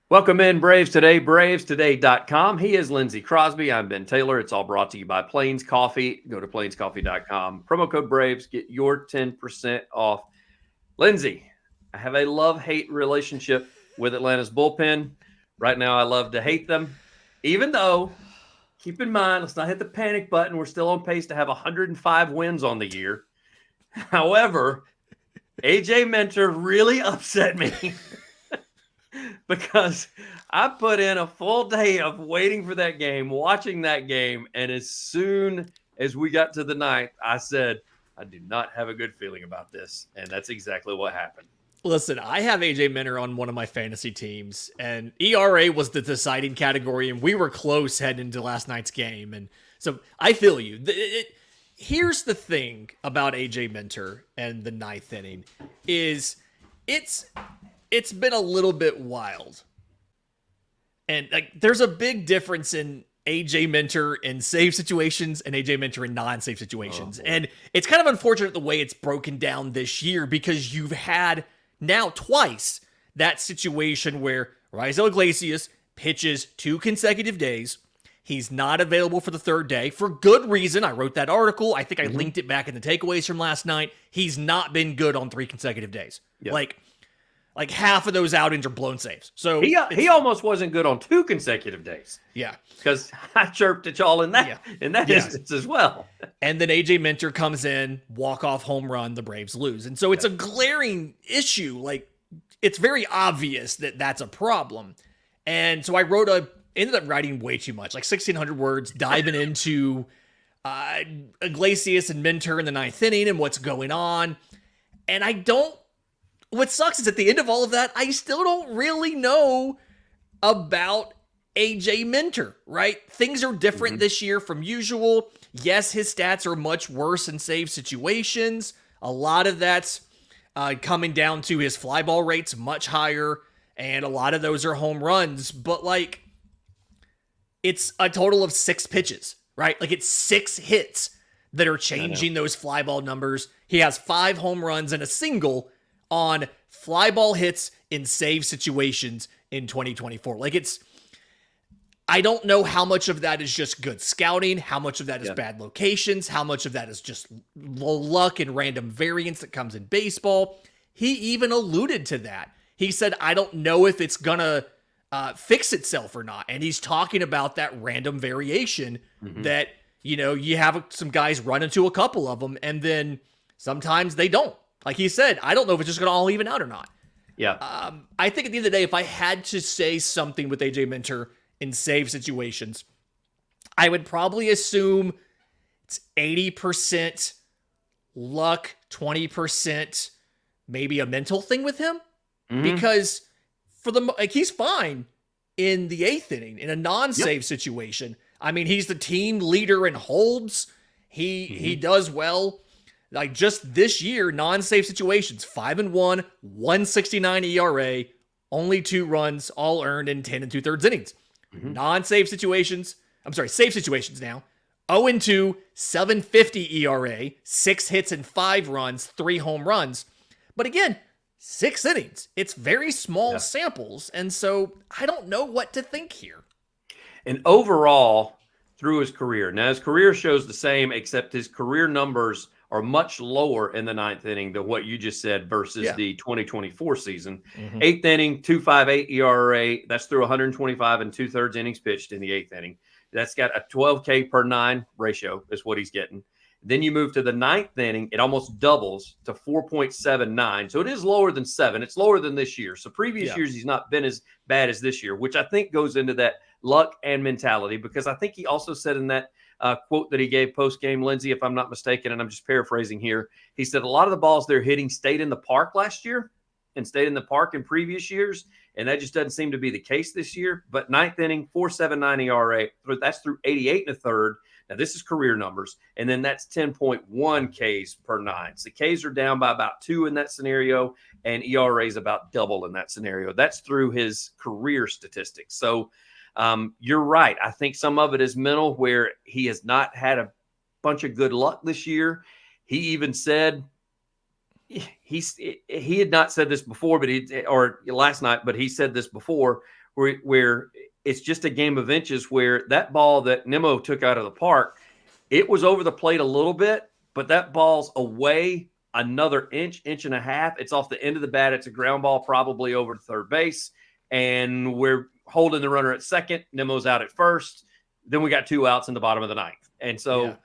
Welcome in, Braves Today, bravestoday.com. He is Lindsay Crosby. I'm Ben Taylor. It's all brought to you by Plains Coffee. Go to plainscoffee.com. Promo code Braves. Get your 10% off. Lindsay, I have a love-hate relationship with Atlanta's bullpen. Right now, I love to hate them. Even though, keep in mind, let's not hit the panic button. We're still on pace to have 105 wins on the year. However, AJ Minter really upset me. Because I put in a full day of waiting for that game, watching that game, and as soon as we got to the ninth, I said, I do not have a good feeling about this, and that's exactly what happened. Listen, I have AJ Minter on one of my fantasy teams, and ERA was the deciding category, and we were close heading into last night's game, and so I feel you. Here's the thing about AJ Minter and the ninth inning is it's been a little bit wild. And there's a big difference in AJ Minter in save situations and AJ Minter in non-save situations. And it's kind of unfortunate the way it's broken down this year because you've had now twice that situation where Raisel Iglesias pitches 2 consecutive days. He's not available for the third day for good reason. I wrote that article. I think I linked it back in the takeaways from last night. He's not been good on 3 consecutive days. Yep. Like half of those outings are blown saves. So he almost wasn't good on 2 consecutive days. Yeah. Because I chirped at y'all in that instance as well. And then AJ Minter comes in, walk-off home run, the Braves lose. And so it's a glaring issue. Like, it's very obvious that that's a problem. And so I ended up writing way too much, like 1,600 words, diving into Iglesias and Minter in the ninth inning and what's going on. And what sucks is at the end of all of that, I still don't really know about AJ Minter, right? Things are different this year from usual. Yes, his stats are much worse in save situations. A lot of that's coming down to his fly ball rates much higher, and a lot of those are home runs. But it's a total of 6 pitches, right? It's 6 hits that are changing those fly ball numbers. He has 5 home runs and a single on fly ball hits in save situations in 2024. I don't know how much of that is just good scouting, how much of that is bad locations, how much of that is just luck and random variance that comes in baseball. He even alluded to that. He said, I don't know if it's gonna fix itself or not. And he's talking about that random variation that, you have some guys run into a couple of them and then sometimes they don't. Like he said, I don't know if it's just going to all even out or not. Yeah. I think at the end of the day, if I had to say something with AJ Minter in save situations, I would probably assume it's 80% luck, 20% maybe a mental thing with him. Because he's fine in the 8th inning in a non-save situation. I mean, he's the team leader in holds. He does well. Just this year, non-save situations, 5-1, 169 ERA, only 2 runs, all earned in 10 2/3 innings. Non-save situations, save situations now, 0-2, 750 ERA, 6 hits and 5 runs, 3 home runs. But again, 6 innings. It's very small samples, and so I don't know what to think here. And overall, through his career, now his career shows the same, except his career numbers are much lower in the 9th inning than what you just said versus the 2024 season. 8th inning, 2.58 ERA. That's through 125 and 2/3 innings pitched in the 8th inning. That's got a 12 K per 9 ratio is what he's getting. Then you move to the 9th inning, it almost doubles to 4.79. So it is lower than 7. It's lower than this year. So previous years, he's not been as bad as this year, which I think goes into that luck and mentality, because I think he also said in that quote that he gave post-game, Lindsay, if I'm not mistaken, and I'm just paraphrasing here, he said a lot of the balls they're hitting stayed in the park last year and stayed in the park in previous years, and that just doesn't seem to be the case this year. But 9th inning, 4.79 ERA, that's through 88 1/3. Now, this is career numbers, and then that's 10.1 Ks per 9. So Ks are down by about 2 in that scenario, and ERA is about double in that scenario. That's through his career statistics. So you're right. I think some of it is mental, where he has not had a bunch of good luck this year. He even said he had not said this before, but last night, but he said this before. where it's just a game of inches, where that ball that Nemo took out of the park, it was over the plate a little bit, but that ball's away another inch and a half. It's off the end of the bat. It's a ground ball, probably over to third base. And we're holding the runner at second. Nemo's out at first. Then we got 2 outs in the bottom of the ninth. And so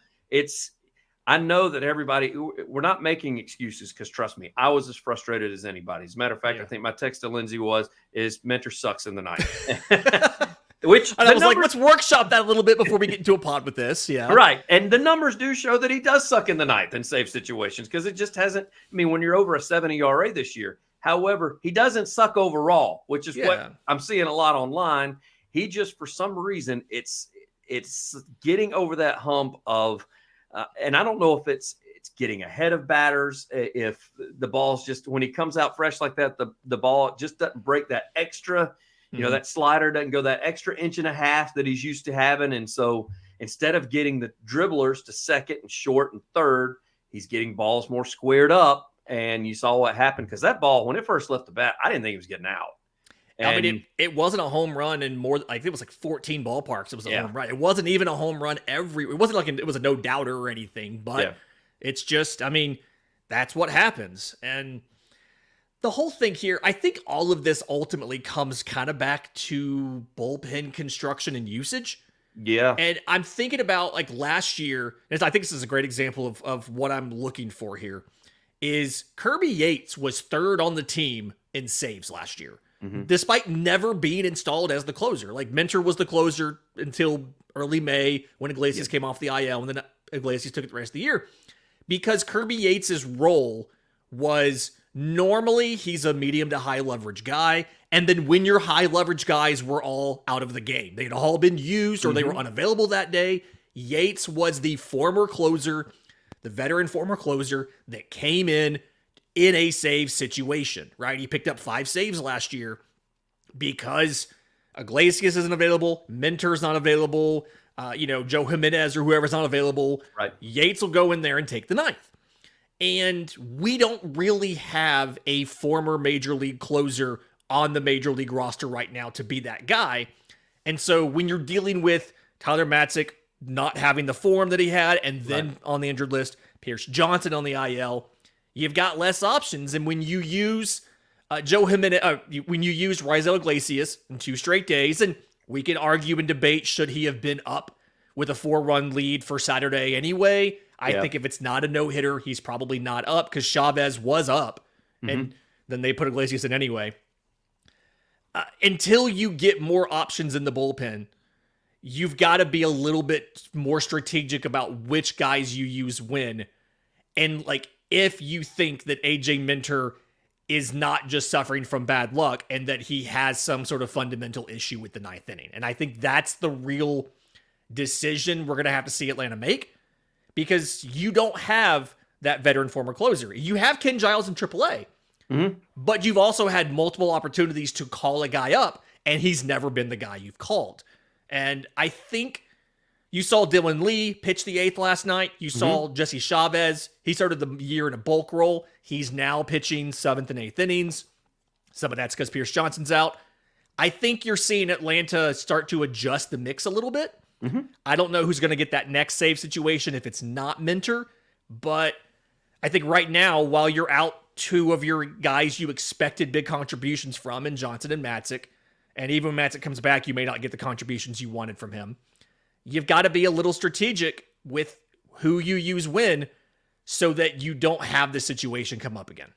I know that we're not making excuses, because trust me, I was as frustrated as anybody. As a matter of fact, I think my text to Lindsay is Minter sucks in the ninth. Which and I was like, let's workshop that a little bit before we get into a pod with this. Yeah. Right. And the numbers do show that he does suck in the ninth in save situations, because it just hasn't. I mean, when you're over a 7 ERA this year, however, he doesn't suck overall, which is what I'm seeing a lot online. He just, for some reason, it's getting over that hump of, and I don't know if it's getting ahead of batters. If the ball's just, when he comes out fresh like that, the ball just doesn't break that extra. You know, that slider doesn't go that extra inch and a half that he's used to having. And so instead of getting the dribblers to second and short and third, he's getting balls more squared up. And you saw what happened, because that ball, when it first left the bat, I didn't think he was getting out. And I mean, it wasn't a home run in more, like, it was like 14 ballparks. It was a home run. It wasn't even a home run it wasn't like it was a no doubter or anything, but it's just, I mean, that's what happens. And the whole thing here, I think all of this ultimately comes kind of back to bullpen construction and usage. Yeah. And I'm thinking about, like, last year, and I think this is a great example of what I'm looking for here, is Kirby Yates was third on the team in saves last year, despite never being installed as the closer. Like, Minter was the closer until early May when Iglesias came off the IL, and then Iglesias took it the rest of the year, because Kirby Yates' role was, normally he's a medium to high leverage guy. And then when your high leverage guys were all out of the game, they'd all been used or they were unavailable that day, Yates was the former closer, the veteran former closer that came in a save situation, right? He picked up 5 saves last year because Iglesias isn't available, Minter's not available, Joe Jimenez or whoever's not available. Right. Yates will go in there and take the ninth. And we don't really have a former major league closer on the major league roster right now to be that guy. And so when you're dealing with Tyler Matzik not having the form that he had, and then on the injured list, Pierce Johnson on the IL, you've got less options. And when you use Joe Jimenez, when you use Raisel Iglesias in 2 straight days, and we can argue and debate, should he have been up with a 4-run lead for Saturday anyway? I think if it's not a no-hitter, he's probably not up, because Chavez was up, and then they put Iglesias in anyway. Until you get more options in the bullpen, you've got to be a little bit more strategic about which guys you use when. And, like, if you think that AJ Minter is not just suffering from bad luck and that he has some sort of fundamental issue with the 9th inning. And I think that's the real decision we're going to have to see Atlanta make. Because you don't have that veteran former closer. You have Ken Giles in AAA, but you've also had multiple opportunities to call a guy up, and he's never been the guy you've called. And I think you saw Dylan Lee pitch the 8th last night. You saw Jesse Chavez. He started the year in a bulk role. He's now pitching 7th and 8th innings. Some of that's because Pierce Johnson's out. I think you're seeing Atlanta start to adjust the mix a little bit. I don't know who's going to get that next save situation if it's not Minter, but I think right now, while you're out 2 of your guys you expected big contributions from, in Johnson and Matzik, and even when Matzik comes back, you may not get the contributions you wanted from him. You've got to be a little strategic with who you use when, so that you don't have this situation come up again.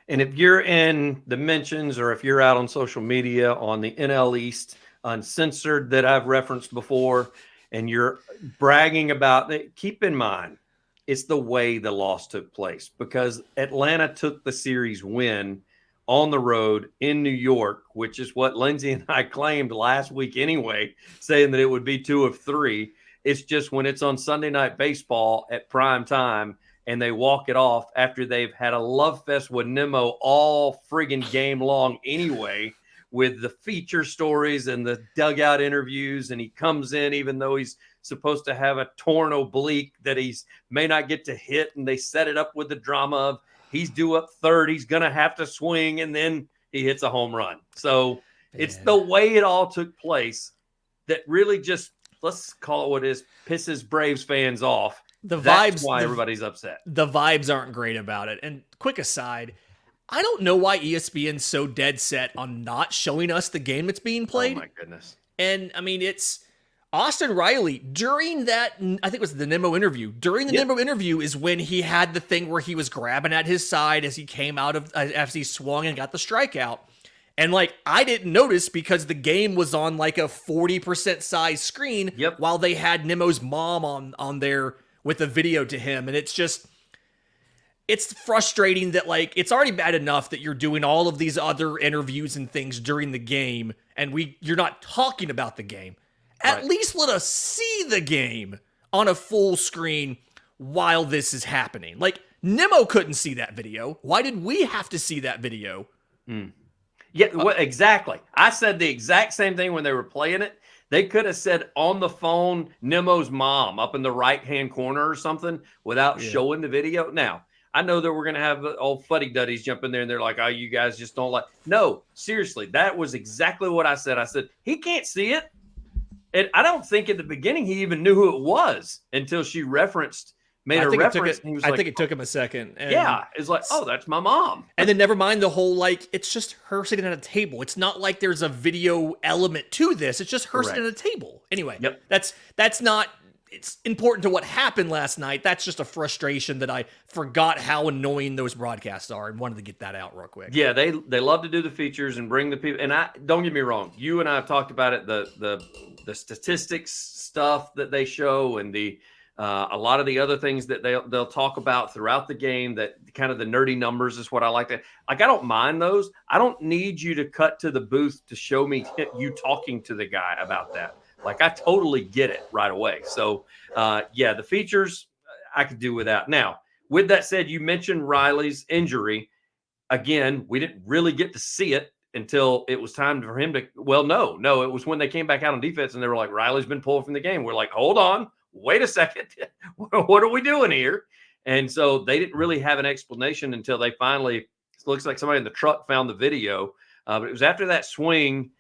And if you're in the mentions, or if you're out on social media on the NL East Uncensored that I've referenced before, and you're bragging about it, keep in mind, it's the way the loss took place, because Atlanta took the series win on the road in New York, which is what Lindsay and I claimed last week anyway, saying that it would be 2 of 3. It's just when it's on Sunday Night Baseball at prime time and they walk it off after they've had a love fest with Nemo all friggin' game long anyway, with the feature stories and the dugout interviews, and he comes in even though he's supposed to have a torn oblique that he's may not get to hit, and they set it up with the drama of he's due up third, he's going to have to swing, and then he hits a home run. So It's the way it all took place that really just, let's call it what it is, pisses Braves fans off. That's why everybody's upset. The vibes aren't great about it. And quick aside, I don't know why ESPN's so dead set on not showing us the game that's being played. Oh, my goodness. And, I mean, it's Austin Riley, during that, I think it was the Nemo interview. During the Nemo interview is when he had the thing where he was grabbing at his side as he came out of, as he swung and got the strikeout. And, like, I didn't notice because the game was on, like, a 40% size screen while they had Nemo's mom on there with a video to him. And it's just... it's frustrating that, like, it's already bad enough that you're doing all of these other interviews and things during the game, and you're not talking about the game. At least let us see the game on a full screen while this is happening. Like, Nemo couldn't see that video. Why did we have to see that video? Yeah, well, exactly. I said the exact same thing when they were playing it. They could have said on the phone, Nemo's mom up in the right-hand corner or something without showing the video. Now, I know that we're going to have old fuddy-duddies jump in there and they're like, oh, you guys just don't like. No, seriously, that was exactly what I said. I said, he can't see it. And I don't think at the beginning he even knew who it was until she made a reference. I think it took him a second. And it's like, oh, that's my mom. And then never mind the whole, like, it's just her sitting at a table. It's not like there's a video element to this. It's just her sitting at a table. Anyway, that's not... it's important to what happened last night. That's just a frustration that I forgot how annoying those broadcasts are and wanted to get that out real quick. Yeah, they love to do the features and bring the people. And don't get me wrong, you and I have talked about it, the statistics stuff that they show and the a lot of the other things that they'll talk about throughout the game, that kind of the nerdy numbers is what I like. I don't mind those. I don't need you to cut to the booth to show me you talking to the guy about that. Like, I totally get it right away. So, the features I could do without. Now, with that said, you mentioned Riley's injury. Again, we didn't really get to see it until it was time for him to – well, no. It was when they came back out on defense and they were like, Riley's been pulled from the game. We're like, hold on. Wait a second. What are we doing here? And so they didn't really have an explanation until they finally – it looks like somebody in the truck found the video. But it was after that swing –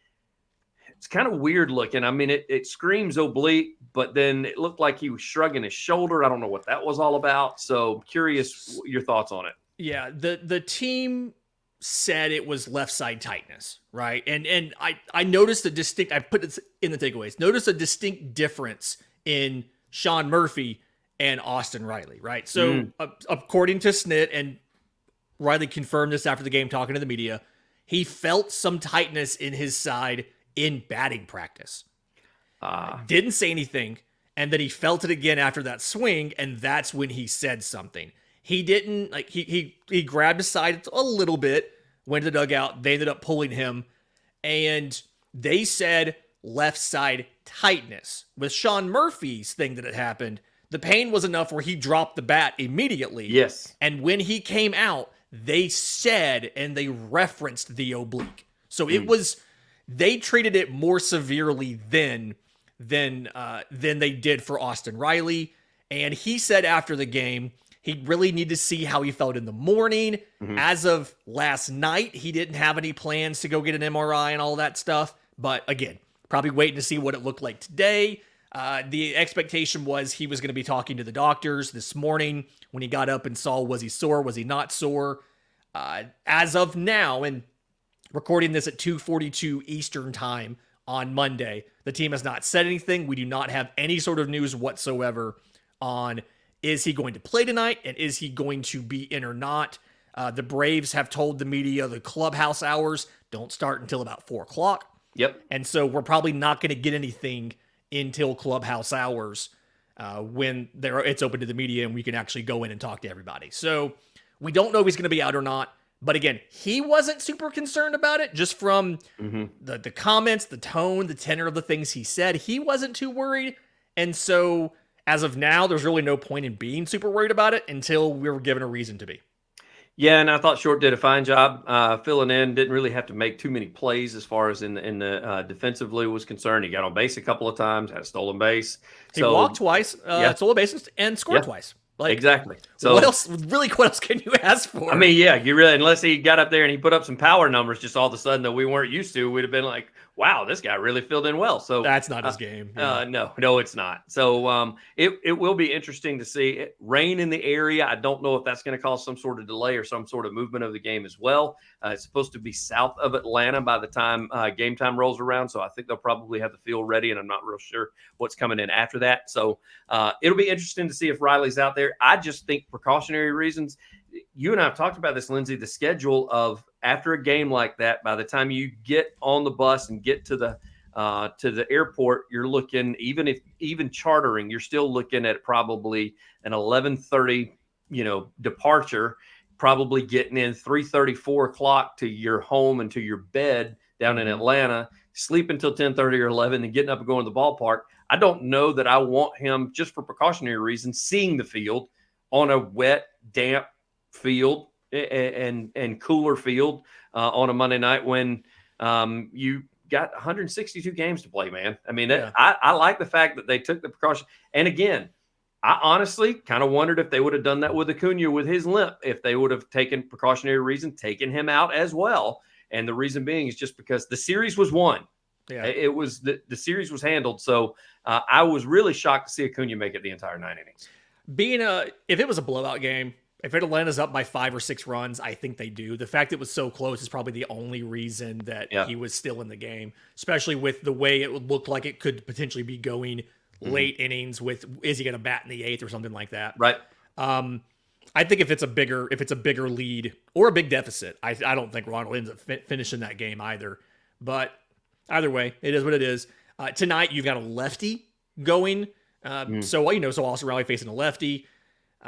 it's kind of weird looking. I mean, it screams oblique, but then it looked like he was shrugging his shoulder. I don't know what that was all about. So curious your thoughts on it. Yeah, the team said it was left side tightness, right? And I noticed a distinct, I put it in the takeaways, notice a distinct difference in Shawn Murphy and Austin Riley, right? So according to Snit, and Riley confirmed this after the game talking to the media, he felt some tightness in his side in batting practice. Didn't say anything, and then he felt it again after that swing, and that's when he said something. He didn't, like, he grabbed his side a little bit, went to the dugout, they ended up pulling him, and they said left side tightness. With Shawn Murphy's thing that had happened, the pain was enough where he dropped the bat immediately. Yes. And when he came out, they said, and they referenced the oblique. So it was... they treated it more severely than they did for Austin Riley. And he said after the game, he really needed to see how he felt in the morning. As of last night, he didn't have any plans to go get an MRI and all that stuff. But again, probably waiting to see what it looked like today. The expectation was he was going to be talking to the doctors this morning when he got up and saw, was he sore? Was he not sore? As of now, and recording this at 2:42 Eastern time on Monday, the team has not said anything. We do not have any sort of news whatsoever on, is he going to play tonight and is he going to be in or not. The Braves have told the media the clubhouse hours don't start until about 4 o'clock. Yep. And so we're probably not going to get anything until clubhouse hours when it's open to the media and we can actually go in and talk to everybody. So we don't know if he's going to be out or not. But again, he wasn't super concerned about it, just from the comments, the tone, the tenor of the things he said. He wasn't too worried. And so as of now, there's really no point in being super worried about it until we were given a reason to be. Yeah, and I thought Short did a fine job filling in. Didn't really have to make too many plays as far as in the defensively was concerned. He got on base a couple of times, had a stolen base. He walked twice, stole a base, and scored twice. Like, exactly. So what else? Really, what else can you ask for? I mean, yeah, you really, unless he got up there and he put up some power numbers, just all of a sudden that we weren't used to, we'd have been like, wow, this guy really filled in well. So that's not his game. Yeah. No, it's not. So it will be interesting to see rain in the area. I don't know if that's going to cause some sort of delay or some sort of movement of the game as well. It's supposed to be south of Atlanta by the time game time rolls around. So I think they'll probably have the field ready, and I'm not real sure what's coming in after that. So it'll be interesting to see if Riley's out there. I just think precautionary reasons. You and I have talked about this, Lindsay, the schedule of after a game like that, by the time you get on the bus and get to the airport, you're looking, even chartering, you're still looking at probably an 11:30, departure, probably getting in 3:30, 4 o'clock to your home and to your bed down in Atlanta, sleep until 10:30 or 11 and getting up and going to the ballpark. I don't know that I want him, just for precautionary reasons, seeing the field on a wet, damp field and cooler field on a Monday night when you got 162 games to play, man. I mean, I like the fact that they took the precaution. And again, I honestly kind of wondered if they would have done that with Acuna with his limp, if they would have taken precautionary reason, taken him out as well. And the reason being is just because the series was won. Yeah, it was the series was handled. So I was really shocked to see Acuna make it the entire 9 innings. If it was a blowout game, if Atlanta's up by 5 or 6 runs, I think they do. The fact it was so close is probably the only reason that he was still in the game, especially with the way it would look like it could potentially be going late innings with, is he going to bat in the 8th or something like that? Right. I think if it's a bigger lead or a big deficit, I don't think Ronald ends up finishing that game either. But either way, it is what it is. Tonight, you've got a lefty going. So Austin Riley facing a lefty.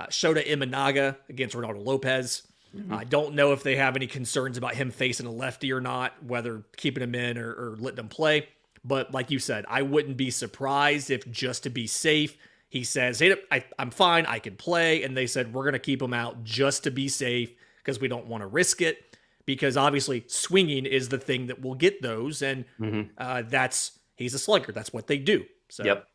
Shota Imanaga against Ronaldo Lopez. I don't know if they have any concerns about him facing a lefty or not, whether keeping him in or letting him play. But like you said, I wouldn't be surprised if, just to be safe, he says, hey, I'm fine, I can play. And they said, we're going to keep him out just to be safe because we don't want to risk it. Because obviously swinging is the thing that will get those. And he's a slugger. That's what they do. So. Yep.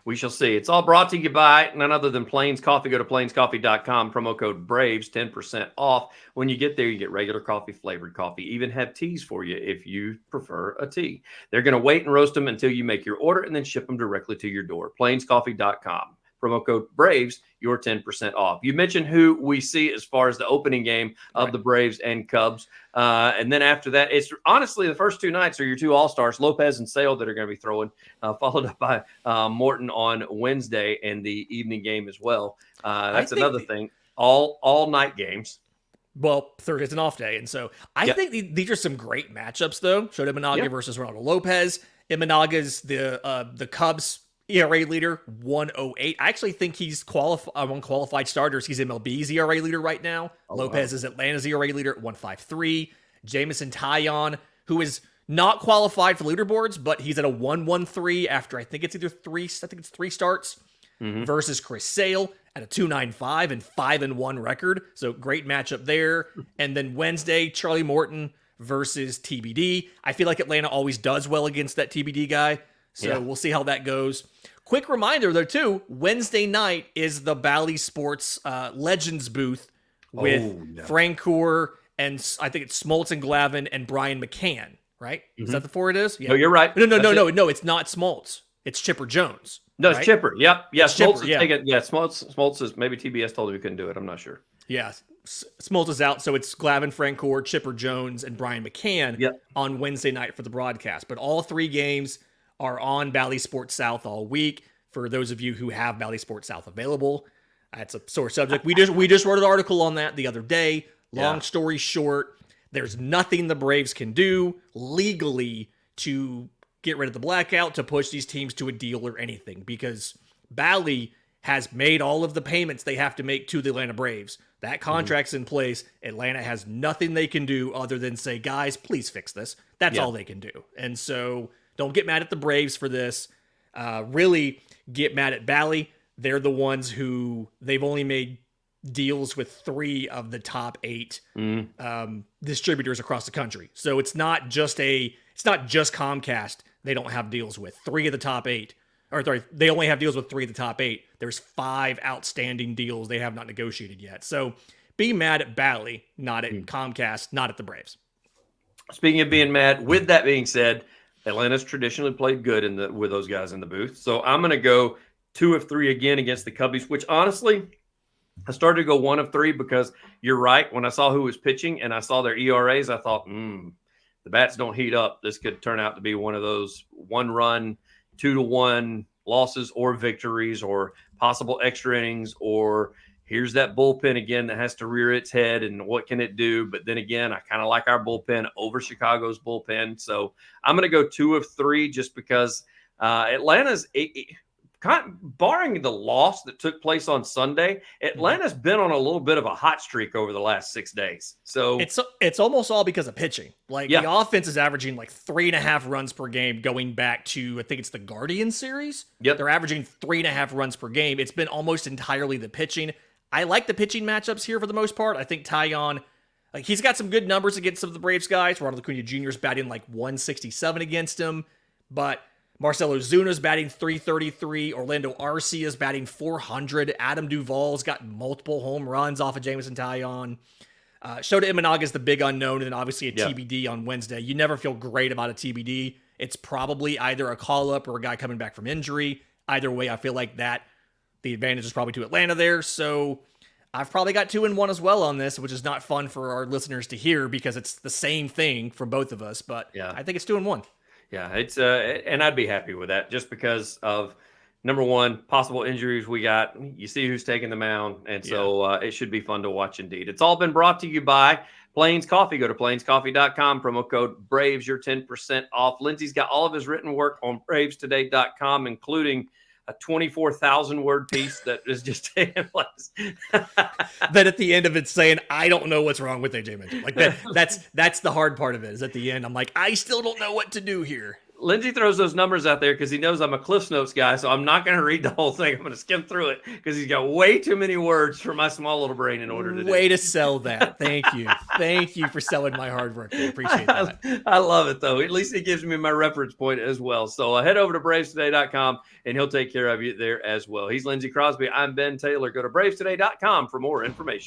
We shall see. It's all brought to you by none other than Plains Coffee. Go to plainscoffee.com, promo code BRAVES, 10% off. When you get there, you get regular coffee, flavored coffee, even have teas for you if you prefer a tea. They're going to wait and roast them until you make your order and then ship them directly to your door. Plainscoffee.com, promo code BRAVES, your 10% off. You mentioned who we see as far as the opening game of the Braves and Cubs. And then after that, it's honestly the first 2 nights are your 2 all-stars, Lopez and Sale, that are going to be throwing, followed up by Morton on Wednesday and the evening game as well. That's another thing. All night games. Well, Thursday's an off day. And so I think these are some great matchups, though. Showed Imanaga versus Ronaldo Lopez. Imanaga's the Cubs ERA leader, 108. I actually think he's among qualified starters. He's MLB's ERA leader right now. Lopez is Atlanta's ERA leader at 153. Jamison Taillon, who is not qualified for leaderboards, but he's at a 113 after I think it's 3 starts, versus Chris Sale at a 295 and 5-1 record. So great matchup there. And then Wednesday, Charlie Morton versus TBD. I feel like Atlanta always does well against that TBD guy. So we'll see how that goes. Quick reminder, though, too, Wednesday night is the Bally Sports Legends booth with Francoeur and I think it's Smoltz and Glavine and Brian McCann, right? Is that the 4 it is? Yeah. No, you're right. No, it's not Smoltz. It's Chipper Jones. No, it's Chipper. Yep. Yeah, Smoltz Chipper, Smoltz is, maybe TBS told him he couldn't do it. I'm not sure. Yeah, Smoltz is out, so it's Glavine, Francoeur, Chipper Jones, and Brian McCann on Wednesday night for the broadcast. But all 3 games are on Bally Sports South all week. For those of you who have Bally Sports South available, that's a sore subject. We just wrote an article on that the other day. Long story short, there's nothing the Braves can do legally to get rid of the blackout, to push these teams to a deal or anything, because Bally has made all of the payments they have to make to the Atlanta Braves. That contract's in place. Atlanta has nothing they can do other than say, guys, please fix this. That's all they can do. And so don't get mad at the Braves for this. Really get mad at Bally. They're the ones who they've only made deals with 3 of the top 8 distributors across the country. So it's not just Comcast they don't have deals with. 3 of the top 8 or sorry, they only have deals with 3 of the top 8. There's 5 outstanding deals they have not negotiated yet. So be mad at Bally, not at Comcast, not at the Braves. Speaking of being mad, with that being said, Atlanta's traditionally played good with those guys in the booth. So I'm going to go 2 of 3 again against the Cubbies, which honestly, I started to go 1 of 3 because you're right. When I saw who was pitching and I saw their ERAs, I thought, the bats don't heat up. This could turn out to be one of those 1-run, 2-1 losses or victories or possible extra innings, or here's that bullpen again that has to rear its head and what can it do? But then again, I kind of like our bullpen over Chicago's bullpen. So I'm going to go 2 of 3 just because Atlanta's barring the loss that took place on Sunday, Atlanta's been on a little bit of a hot streak over the last 6 days. So it's almost all because of pitching. Like the offense is averaging like 3.5 runs per game going back to, I think it's the Guardian series. Yep. They're averaging 3.5 runs per game. It's been almost entirely the pitching. I like the pitching matchups here for the most part. I think Taillon, like he's got some good numbers against some of the Braves guys. Ronald Acuna Jr. is batting like 167 against him, but Marcell Ozuna's batting 333. Orlando Arcia's batting 400. Adam Duvall's got multiple home runs off of Jameson Taillon. Shota Imanaga's the big unknown, and then obviously a TBD on Wednesday. You never feel great about a TBD. It's probably either a call-up or a guy coming back from injury. Either way, I feel like that the advantage is probably to Atlanta there. So I've probably got 2 and 1 as well on this, which is not fun for our listeners to hear because it's the same thing from both of us. But I think it's 2 and 1. Yeah, it's and I'd be happy with that just because of number one, possible injuries we got. You see who's taking the mound, and so it should be fun to watch indeed. It's all been brought to you by Plains Coffee. Go to plainscoffee.com, promo code BRAVES, you're 10% off. Lindsay's got all of his written work on bravestoday.com, including a 24,000-word piece that is just taking place. Then at the end of it saying, I don't know what's wrong with AJ Minter. Like that's the hard part of it, is at the end, I'm like, I still don't know what to do here. Lindsay throws those numbers out there because he knows I'm a Cliff Notes guy, so I'm not going to read the whole thing. I'm going to skim through it because he's got way too many words for my small little brain in order to do. Way to sell that. Thank you. Thank you for selling my hard work. I appreciate that. I love it, though. At least it gives me my reference point as well. So head over to bravestoday.com, and he'll take care of you there as well. He's Lindsay Crosby. I'm Ben Taylor. Go to bravestoday.com for more information.